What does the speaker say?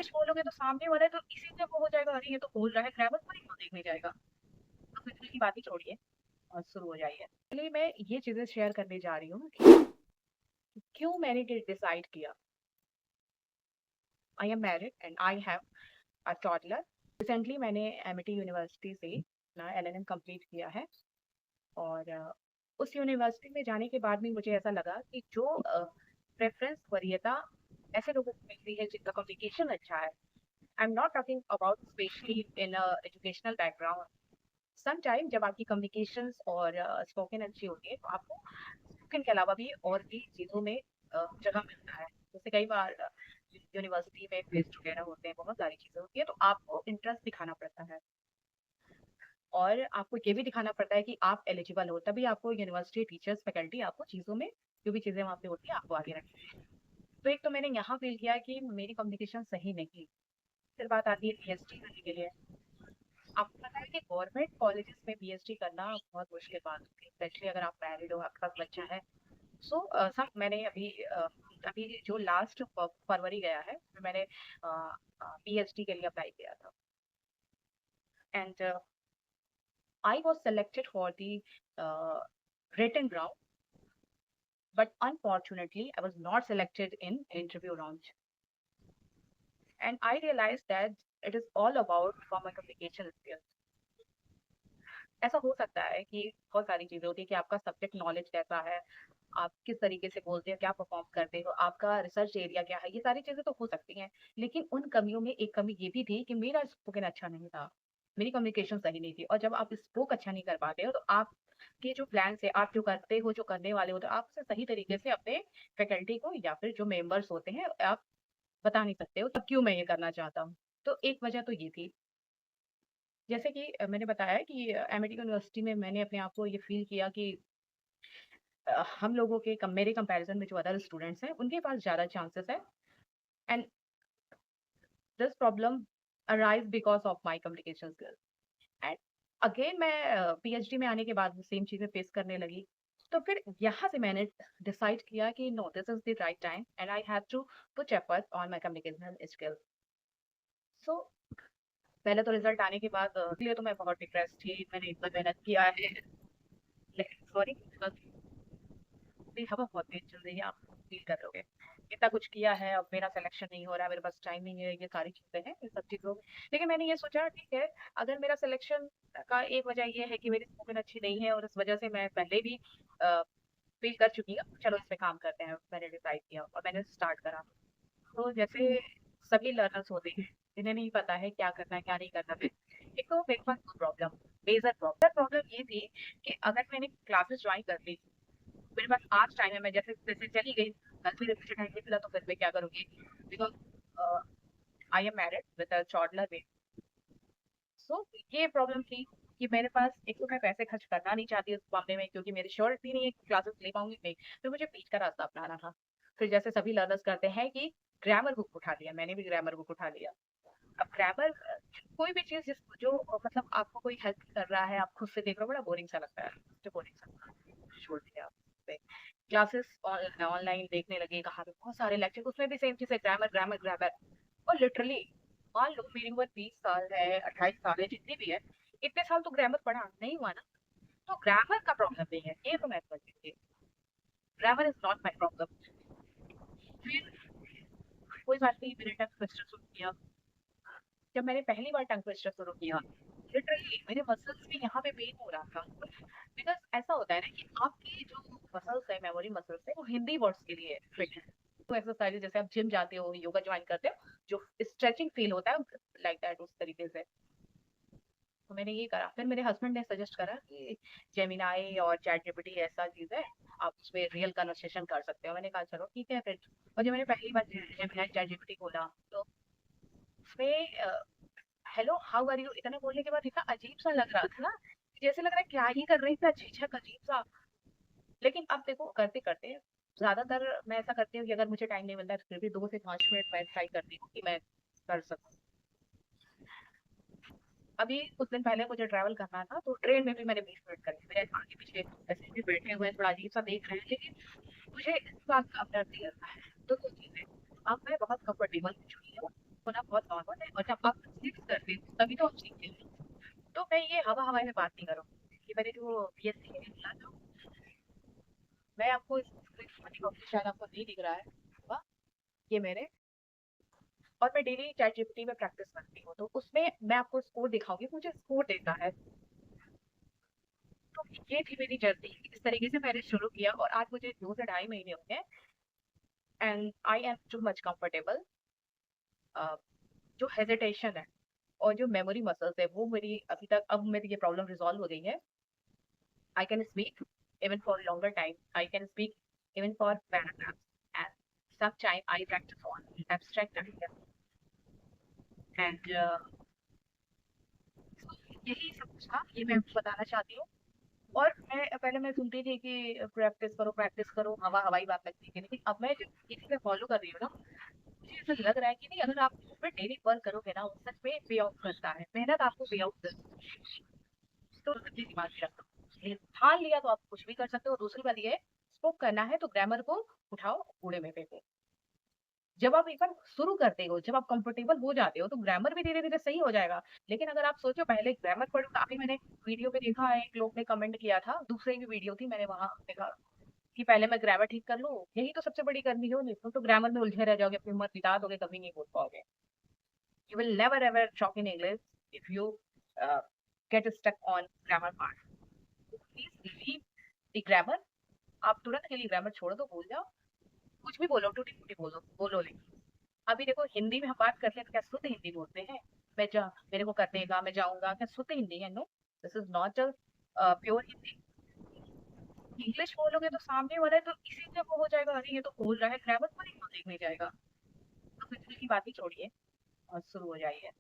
English बोलोगे तो सामने वाला तो इसी से वो हो जाएगा, अरे ये तो बोल रहा है, ग्रामर को नहीं क्यों देखने जाएगा। तो फिर की बात ही छोड़िए और शुरू हो जाइए। चलिए मैं ये चीजें शेयर करने जा रही हूँ कि क्यों मैंने डिसाइड किया। आई am married and I have a toddler. Recently मैंने एमिटी यूनिवर्सिटी से अपना एलएलएम कंप्लीट किया है। और उस यूनिवर्सिटी में जाने के बाद भी मुझे ऐसा लगा कि जो प्रेफरेंस वरीयता ऐसे लोगों को मिलती है जिनका कम्युनिकेशन अच्छा है। I am not talking about specially in educational background. Some time जब आपकी कम्युनिकेशंस और स्पोकन अच्छी होती है तो आपको स्पोकन के अलावा भी और भी चीज़ों में जगह मिलता है। जैसे कई बार यूनिवर्सिटी में फेस्ट वगैरह होते हैं, बहुत सारी चीज़ें होती है, तो आपको इंटरेस्ट दिखाना पड़ता है और आपको ये भी दिखाना पड़ता है कि आप एलिजिबल हो, तभी आपको यूनिवर्सिटी टीचर्स फैकल्टी आपको चीज़ों में जो भी चीज़ें वहाँ पे होती है आपको आगे रखती है। तो एक तो मैंने यहाँ फील किया कि मेरी कम्युनिकेशन सही नहीं। फिर बात आती है पीएचडी करने के लिए। आपको पता है कि गवर्नमेंट कॉलेजेस में पीएचडी करना बहुत मुश्किल बात होती है, स्पेशली अगर आप मैरिड हो, आपका बच्चा है। सो सब मैंने अभी जो लास्ट फरवरी गया है तो मैंने पीएचडी के लिए अप्लाई किया था। And I was selected for the written round, but unfortunately I was not selected in interview round. And I realized that it is all about communication skills. ऐसा हो सकता है कि बहुत सारी चीजें होती है कि आपका सब्जेक्ट नॉलेज कैसा है, आप किस तरीके से बोलते हो, क्या परफॉर्म करते हो, आपका रिसर्च एरिया क्या है, ये सारी चीजें तो हो सकती हैं। लेकिन उन कमियों में एक कमी ये भी थी कि मेरा स्पोकन अच्छा नहीं था, मेरी कम्युनिकेशन सही नहीं थी। और जब आप स्पोक अच्छा नहीं कर पाते हो तो आपके जो प्लान है, आप जो करते हो, जो करने वाले हो, तो आप उसे सही तरीके से अपने फैकल्टी को या फिर जो मेंबर्स होते हैं आप बता नहीं सकते हो कि क्यों मैं ये करना चाहता हूँ। तो एक वजह तो ये थी। जैसे कि मैंने बताया कि एमिटी यूनिवर्सिटी में मैंने अपने आप को ये फील किया कि हम लोगों के मेरे कंपैरिजन में जो अदर स्टूडेंट्स हैं उनके पास ज़्यादा चांसेस है। And this problem arise because of my communication skills. And again मैं पीएचडी में आने के बाद सेम चीज़ें फेस करने लगी। तो फिर यहाँ से मैंने डिसाइड किया कि no, this is the right time and I have to put effort on my communication skills. So पहले तो रिजल्ट आने के बाद इसलिए तो मैं बहुत डिप्रेस थी, मैंने इतना मेहनत किया है। सॉरी, हवा बहुत तेज चल रही है, आप फील कर लोगे। इतना कुछ किया है, अब मेरा सिलेक्शन नहीं हो रहा है, मेरे पास टाइम नहीं है, ये सारी चीजें हैं, इन सब चीजों में। लेकिन मैंने ये सोचा ठीक है, अगर मेरा सिलेक्शन का एक वजह ये है कि मेरी स्पोकन अच्छी नहीं है और इस वजह से मैं पहले भी फील कर चुकी हूँ, चलो इस पे काम करते हैं। मैंने डिसाइड किया और मैंने स्टार्ट करा। तो जैसे सभी लर्नर्स होते हैं जिन्हें नहीं पता है क्या करना है क्या नहीं करना है। एक तो मेरे पास प्रॉब्लम, मेजर प्रॉब्लम ये थी कि अगर मैंने क्लासेस ज्वाइन कर ली, मेरे पास आज टाइम है, मैं जैसे जैसे चली गई, कल फिर मुझे टाइम नहीं मिला तो फिर मैं क्या करूंगी। Because I am married with a toddler baby. So ये प्रॉब्लम थी कि मेरे पास एक तो मैं पैसे खर्च करना नहीं चाहती उस मामले में, क्योंकि मेरी श्योरिटी नहीं है कि क्लासेस ले पाऊंगी नहीं। फिर मुझे बीच का रास्ता अपनाना था। फिर जैसे सभी लर्नर्स करते हैं कि ग्रामर बुक उठा लिया, मैंने भी ग्रामर बुक उठा लिया। अब ग्रामर कोई भी चीज जो मतलब आपको कोई हेल्प कर रहा है, आप खुद से देख रहे हो, बड़ा बोरिंग सा लगता है, मुझे बोरिंग सा छोड़ दिया। क्लासेस ऑनलाइन देखने लगे, कहाँ पे बहुत सारे लेक्चर, उसमें भी सेम चीज है, ग्रामर ग्रामर ग्रामर। और लिटरली मान लो मेरी उम्र 20 साल है, 28 साल है, जितनी भी है, इतने साल तो ग्रामर पढ़ा नहीं हुआ ना। तो ग्रामर का प्रॉब्लम नहीं है, ये तो मैं समझ गई। Grammar is not my problem. फिर कोई बात नहीं, मैंने टंग ट्विस्टर शुरू किया। जब मैंने पहली बार टंग ट्विस्टर शुरू किया, लिटरली मेरे मसल्स भी यहाँ पे पेन हो रहा था। बिकॉज ऐसा होता है ना कि आपकी जो मसल्स है, मेमोरी मसल्स है, वो हिंदी वर्ड्स के लिए फिट है। तो एक्सरसाइज जैसे आप जिम जाते हो, योगा ज्वाइन करते हो, जो स्ट्रेचिंग फील होता है लाइक दैट, उस तरीके से। तो मैंने ये करा। फिर मेरे हस्बैंड ने सजेस्ट करा कि जेमिनाई और चैट जीपीटी ऐसा चीज है, आप उसमें रियल कन्वर्सेशन कर सकते हो। मैंने कहा चलो ठीक है फिर। और जब मैंने पहली बार जेमिनाई चैट जीपीटी खोला तो उसमें हेलो हाउ आर यू इतना बोलने के बाद इतना अजीब सा लग रहा था ना, जैसे लग रहा है क्या ही कर रही थी, झिझक अजीब सा। लेकिन अब देखो करते करते ज्यादातर मैं ऐसा करती हूँ कि अगर मुझे टाइम नहीं मिलता है तो फिर भी 2 से 5 मिनट मैं ट्राई करती हूँ कि मैं कर सकूँ। अभी कुछ दिन पहले मुझे ट्रैवल करना था तो ट्रेन में भी मैंने 20 मिनट कर ली। मेरे आगे पीछे ऐसे भी बैठे हुए हैं, थोड़ा अजीब सा देख रहे हैं, लेकिन मुझे इस बात का डर नहीं लगता है। तो दो चीजें, अब मैं बहुत कंफर्टेबल हो चुकी हूँ, होना बहुत हवा-हवाई में बात नहीं करो। कि मैंने जो बीएससी के लिए बोला था, मैं आपको स्क्रीन कॉपी शायद आपको नहीं दिख रहा है होगा, ये मेरे और मैं डेली चैटजीपीटी में प्रैक्टिस करती हूँ, तो उसमें मैं आपको स्कोर दिखाऊँगी, मुझे स्कोर देना है। तो ये थी मेरी जर्नी, इस तरीके से मैंने शुरू किया और आज मुझे 2 से ढाई महीने हो गए and I am too much comfortable. जो हेजिटेशन है और जो मेमोरी मसल्स है वो मेरी अभी तक अब मेरी ये प्रॉब्लम रिज़ॉल्व हो गई है। I can speak even for longer time, I can speak even for paragraphs and some time I practice on abstract ideas and यही सब कुछ था, ये मैं आपको बताना चाहती हूँ। और मैं पहले मैं सुनती थी कि प्रैक्टिस करो, हवा-हवाई बात लगती थी, लेकिन अब मैं जब ये चीज़ें फॉलो कर रही हूँ ना, मुझे ऐसा लग रहा है कि नहीं, अगर आप उसमें डेली वर्क करोगे ना, वो सच में पे ऑफ करता है। मेहनत आपको पे ऑफ करती है। तो अपने दिमाग में रखो। ठान लिया तो आप कुछ भी कर सकते हो। दूसरी बात ये है, स्पोक करना है तो ग्रामर को उठाओ, कूड़े में फेंको। जब आप एक बार शुरू करते हो, जब आप कंफर्टेबल हो जाते हो, तो ग्रामर भी धीरे-धीरे सही हो जाएगा। लेकिन अगर आप सोचो पहले ग्रामर पढ़ो, काफ़ी मैंने वीडियो पे देखा है, एक लोग ने कमेंट किया था, दूसरे की वीडियो थी, मैंने वहाँ देखा कि पहले मैं ग्रामर ठीक कर लूँ, यही तो सबसे बड़ी गर्मी हो, नहीं तो ग्रामर में उलझे रह जाओगे, अपनी उम्र बिता दोगे, कभी नहीं बोल पाओगे। You will never ever talk in English if you uh, get stuck on grammar part. So please leave the grammar. आप तुरंत के लिए ग्रामर छोड़ दो, भूल जाओ, कुछ भी बोलो, टूटी फूटी बोलो बोलो, लेकिन अभी देखो हिंदी में हम बात करते हैं तो क्या शुद्ध हिंदी बोलते हैं? मैं जा मेरे को कर देगा, मैं जाऊंगा, क्या शुद्ध हिंदी है? No, this is not pure Hindi. English बोलोगे तो सामने वाला है तो इसी से वो हो जाएगा, अरे ये तो बोल रहा है, ग्रामर को नहीं देखने जाएगा। तो फिर की बात ही छोड़िए और शुरू हो जाइए।